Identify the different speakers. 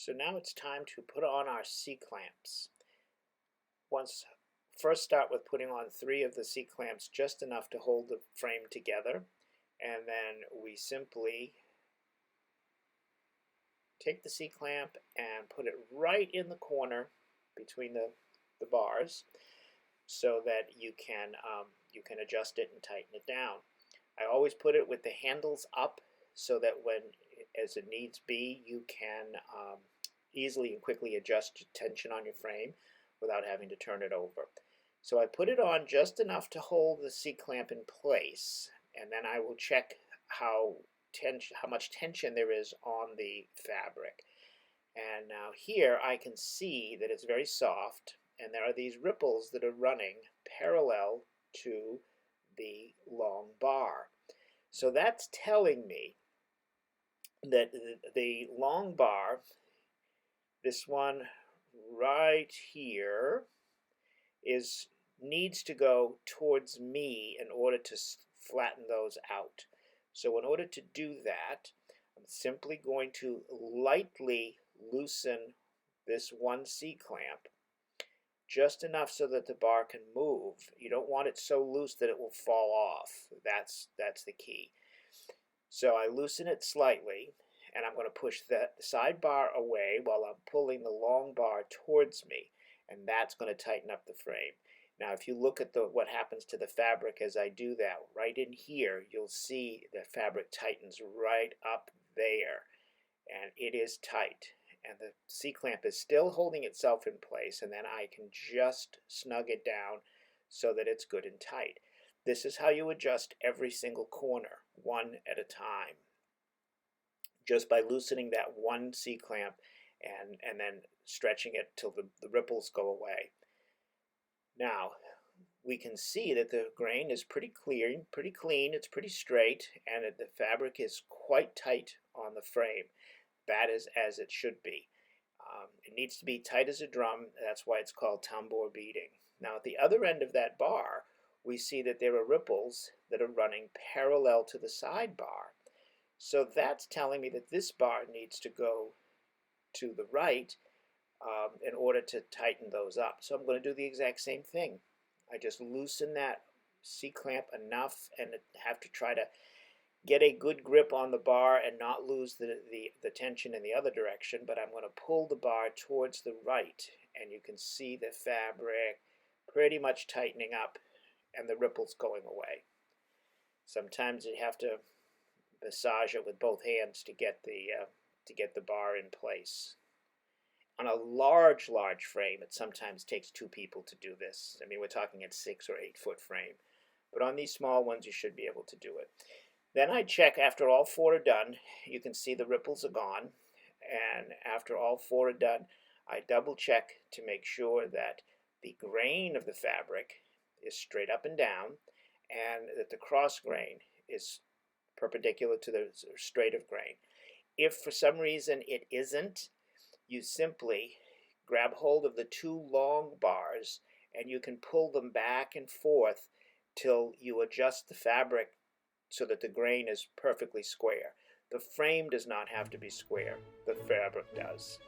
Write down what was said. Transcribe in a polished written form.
Speaker 1: So now it's time to put on our C-clamps. First start with putting on 3 of the C-clamps, just enough to hold the frame together, and then we simply take the C-clamp and put it right in the corner between the bars so that you can adjust it and tighten it down. I always put it with the handles up so that as it needs be, you can easily and quickly adjust tension on your frame without having to turn it over. So I put it on just enough to hold the C-clamp in place, and then I will check how much tension there is on the fabric. And now here I can see that it's very soft, and there are these ripples that are running parallel to the long bar. So that's telling me that the long bar, this one right here, needs to go towards me in order to flatten those out. So in order to do that, I'm simply going to lightly loosen this one C-clamp, just enough so that the bar can move. You don't want it so loose that it will fall off. That's the key. So I loosen it slightly, and I'm going to push the side bar away while I'm pulling the long bar towards me, and that's going to tighten up the frame. Now if you look at what happens to the fabric as I do that, right in here you'll see the fabric tightens right up there, and it is tight, and the C-clamp is still holding itself in place, and then I can just snug it down so that it's good and tight. This is how you adjust every single corner, one at a time, just by loosening that one C-clamp and then stretching it till the ripples go away. Now we can see that the grain is pretty clean, it's pretty straight, and the fabric is quite tight on the frame. That is as it should be. It needs to be tight as a drum. That's why it's called tambour beating. Now at the other end of that bar, we see that there are ripples that are running parallel to the side bar. So that's telling me that this bar needs to go to the right in order to tighten those up. So I'm going to do the exact same thing. I just loosen that C-clamp enough and have to try to get a good grip on the bar and not lose the tension in the other direction, but I'm going to pull the bar towards the right, and you can see the fabric pretty much tightening up and the ripples going away. Sometimes you have to massage it with both hands to get the bar in place. On a large frame, it sometimes takes 2 people to do this. I mean, we're talking a 6 or 8 foot frame, but on these small ones you should be able to do it. Then I check after all 4 are done. You can see the ripples are gone, and after all 4 are done, I double check to make sure that the grain of the fabric is straight up and down, and that the cross grain is perpendicular to the straight of grain. If for some reason it isn't, you simply grab hold of the 2 long bars and you can pull them back and forth till you adjust the fabric so that the grain is perfectly square. The frame does not have to be square, the fabric does.